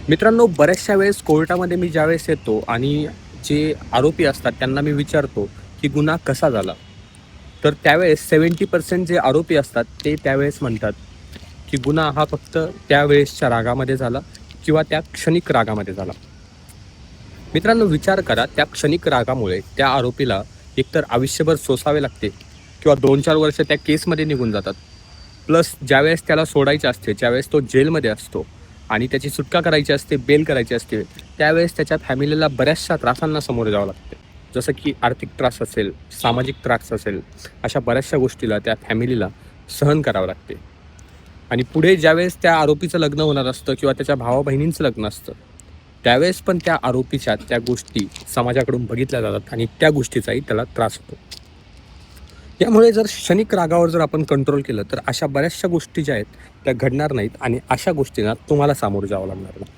मित्रांनो, बऱ्याचशा वेळेस कोर्टामध्ये मी ज्यावेळेस येतो आणि जे आरोपी असतात त्यांना मी विचारतो की गुन्हा कसा झाला. तर त्यावेळेस 70% जे आरोपी असतात ते त्यावेळेस म्हणतात की गुन्हा हा फक्त त्यावेळेसच्या रागामध्ये झाला किंवा त्या क्षणिक रागामध्ये झाला. मित्रांनो, विचार करा, त्या क्षणिक रागामुळे त्या आरोपीला एकतर आयुष्यभर सोसावे लागते किंवा 2-4 वर्ष त्या केसमध्ये निघून जातात. प्लस ज्यावेळेस त्याला सोडायचे असते, ज्यावेळेस तो जेलमध्ये असतो आणि त्याची सुटका करायची असते, बेल करायची असते, त्यावेळेस त्याच्या फॅमिलीला बऱ्याचशा त्रासांना सामोरे जावं लागते. जसं की आर्थिक त्रास असेल, सामाजिक त्रास असेल, अशा बऱ्याचशा गोष्टीला त्या फॅमिलीला सहन करावं लागते. आणि पुढे ज्यावेळेस त्या आरोपीचं लग्न होणार असतं किंवा त्याच्या भावा-बहिणींचं लग्न असतं, त्यावेळेस पण त्या आरोपीच्या त्या गोष्टी समाजाकडून बघितल्या जातात आणि त्या गोष्टीचाही त्याला त्रास होतो. त्यामुळे जर क्षणिक रागावर जर आपण कंट्रोल केलं, तर अशा बऱ्याचशा गोष्टी ज्या आहेत त्या घडणार नाहीत आणि अशा गोष्टींना तुम्हाला सामोरं जावं लागणार नाही.